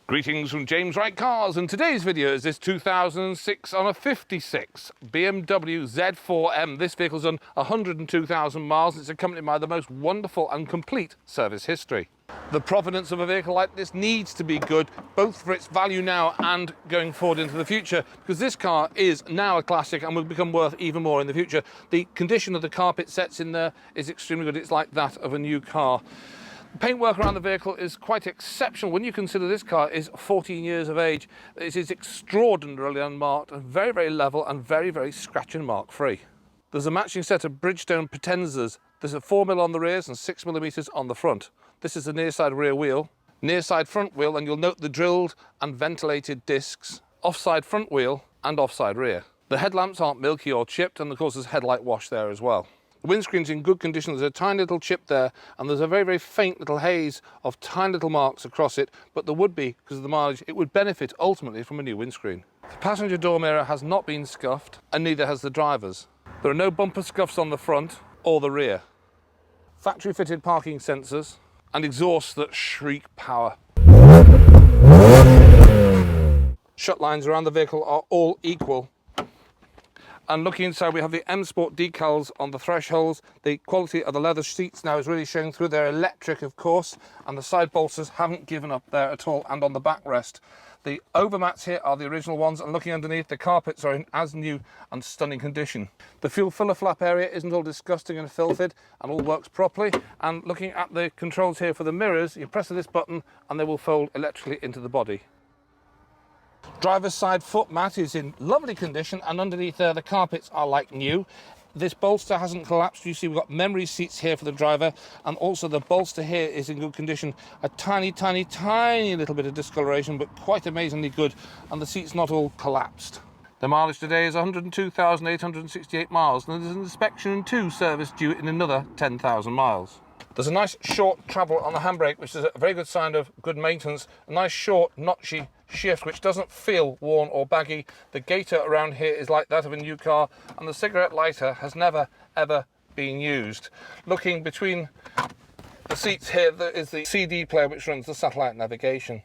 Greetings from James Wright Cars, and today's video is this 2006 on a 56 BMW Z4 M. This vehicle's done 102,000 miles. It's accompanied by the most wonderful and complete service history. The provenance of a vehicle like this needs to be good, both for its value now and going forward into the future, because this car is now a classic and will become worth even more in the future. The condition of the carpet sets in there is extremely good. It's like that of a new car. The paintwork around the vehicle is quite exceptional when you consider this car is 14 years of age. It is extraordinarily unmarked and very, very level and very, very scratch and mark free. There's a matching set of Bridgestone Potenzas. There's a 4mm on the rears and 6mm on the front. This is the near side rear wheel, near side front wheel, and you'll note the drilled and ventilated discs, offside front wheel and offside rear. The headlamps aren't milky or chipped, and of course there's headlight wash there as well. The windscreen's in good condition. There's a tiny little chip there, and there's a very, very faint little haze of tiny little marks across it, but there would be, because of the mileage, it would benefit ultimately from a new windscreen. The passenger door mirror has not been scuffed, and neither has the driver's. There are no bumper scuffs on the front or the rear. Factory fitted parking sensors and exhausts that shriek power. Shut lines around the vehicle are all equal. And looking inside, we have the M Sport decals on the thresholds. The quality of the leather seats now is really showing through. They're electric, of course, and the side bolsters haven't given up there at all, and on the backrest. The overmats here are the original ones, and looking underneath, the carpets are in as new and stunning condition. The fuel filler flap area isn't all disgusting and filthy, and all works properly. And looking at the controls here for the mirrors, you press this button and they will fold electrically into the body. Driver's side foot mat is in lovely condition, and underneath there the carpets are like new. This bolster hasn't collapsed. You see we've got memory seats here for the driver, and also the bolster here is in good condition. A tiny, tiny, tiny little bit of discoloration, but quite amazingly good, and the seat's not all collapsed. The mileage today is 102,868 miles, and there's an inspection 2 service due in another 10,000 miles. There's a nice short travel on the handbrake, which is a very good sign of good maintenance. A nice short notchy shift, which doesn't feel worn or baggy. The gaiter around here is like that of a new car, and the cigarette lighter has never ever been used. Looking between the seats here, there is the CD player which runs the satellite navigation.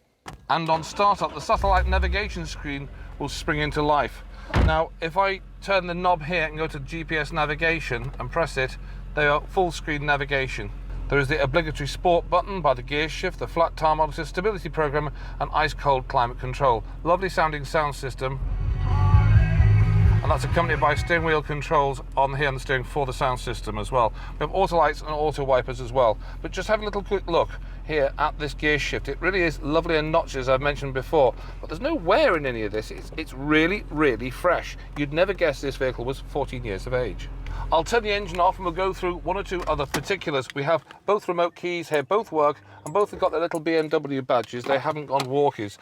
And on startup, the satellite navigation screen will spring into life. Now, if I turn the knob here and go to GPS navigation and press it, they are full screen navigation. There is the obligatory sport button by the gear shift, the flat tire monitor, stability program, and ice cold climate control. Lovely sounding sound system. And that's accompanied by steering wheel controls on here and the steering for the sound system as well. We have auto lights and auto wipers as well. But just have a little quick look here at this gear shift. It really is lovely and notchy, as I've mentioned before, but there's no wear in any of this. It's really, really fresh. You'd never guess this vehicle was 14 years of age. I'll turn the engine off and we'll go through one or two other particulars. We have both remote keys here, both work, and both have got their little BMW badges. They haven't gone walkies.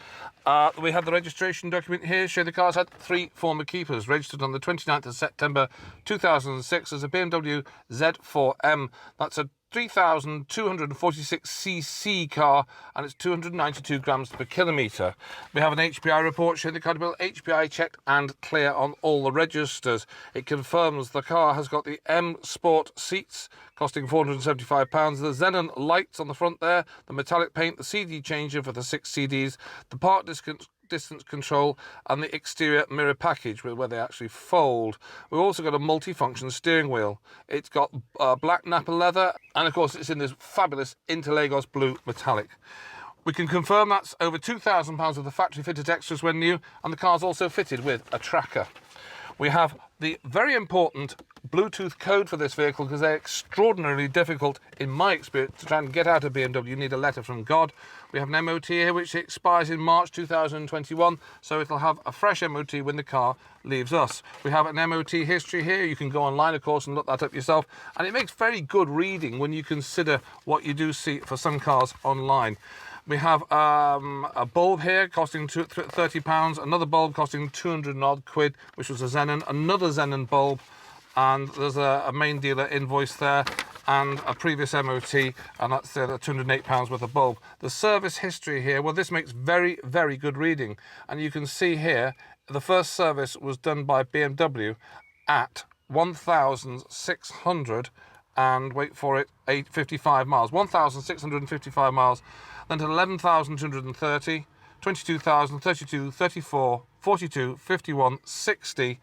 We have the registration document here, show the car's had 3 former keepers, registered on the 29th of September 2006 as a BMW Z4 M. That's a 3,246cc car, and it's 292 grams per kilometre. We have an HPI report showing the car to be HPI checked and clear on all the registers. It confirms the car has got the M Sport seats costing £475, the xenon lights on the front there, the metallic paint, the CD changer for the 6 CDs, the park distance control, and the exterior mirror package where they actually fold. We've also got a multi-function steering wheel. It's got black Napa leather, and of course it's in this fabulous Interlagos blue metallic. We can confirm that's over £2,000 of the factory fitted extras when new, and the car's also fitted with a tracker. We have the very important Bluetooth code for this vehicle, because they're extraordinarily difficult, in my experience, to try and get out of BMW. You need a letter from God. We have an MOT here which expires in March 2021, so it'll have a fresh MOT when the car leaves us. We have an MOT history here. You can go online, of course, and look that up yourself, and it makes very good reading when you consider what you do see for some cars online. We have a bulb here costing £30, another bulb costing 200 and odd quid, which was a xenon, another xenon bulb, and there's a main dealer invoice there, and a previous MOT, and that's the £208 worth of bulb. The service history here, well, this makes very, very good reading, and you can see here the first service was done by BMW at 1,600 and wait for it, 55 miles, 1,655 miles, then to 11,230, 22,000, 32, 34, 42, 51, 60,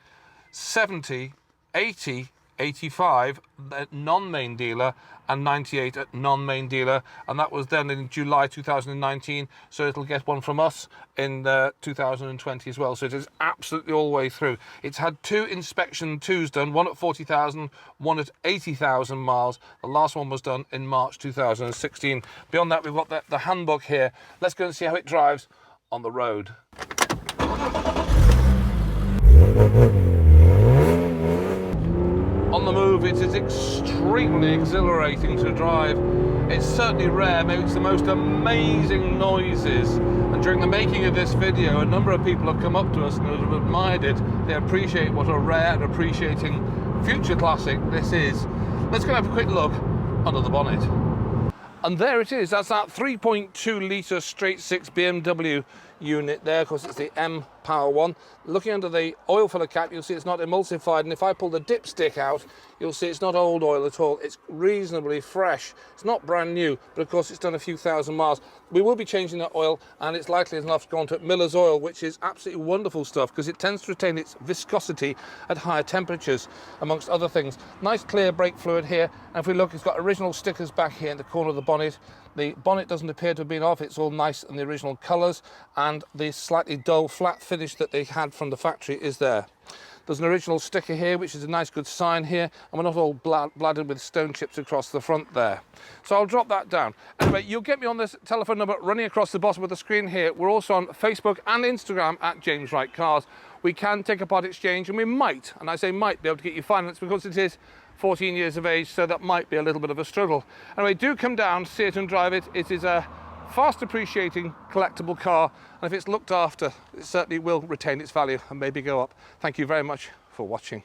70, 80, 85 at non-main dealer, and 98 at non-main dealer, and that was then in July 2019, so it'll get one from us in 2020 as well. So it is absolutely all the way through. It's had 2 inspection 2s done, one at 40,000, one at 80,000 miles. The last one was done in March 2016. Beyond that, we've got the handbook here. Let's go and see how it drives on the road. On the move, it is extremely exhilarating to drive. It's certainly rare, maybe it's the most amazing noises. And during the making of this video, a number of people have come up to us and have admired it. They appreciate what a rare and appreciating future classic this is. Let's go and have a quick look under the bonnet. And there it is, that's that 3.2 litre straight 6 BMW unit there. Of course, it's the M Power one. Looking under the oil filler cap, you'll see it's not emulsified, and if I pull the dipstick out, you'll see it's not old oil at all. It's reasonably fresh. It's not brand new, but of course it's done a few thousand miles. We will be changing that oil, and it's likely enough to go on to Miller's oil, which is absolutely wonderful stuff because it tends to retain its viscosity at higher temperatures, amongst other things. Nice clear brake fluid here, and if we look, it's got original stickers back here in the corner of the bonnet. The bonnet doesn't appear to have been off, it's all nice in the original colours, and the slightly dull flat finish that they had from the factory is there. There's an original sticker here, which is a nice good sign here, and we're not all bladdered with stone chips across the front there. So I'll drop that down. Anyway, you'll get me on this telephone number running across the bottom of the screen here. We're also on Facebook and Instagram at James Wright Cars. We can take a part exchange, and we might, and I say might, be able to get you finance because it is 14 years of age, so that might be a little bit of a struggle. Anyway, do come down, see it and drive it. It is a fast appreciating collectible car, and if it's looked after, it certainly will retain its value and maybe go up. Thank you very much for watching.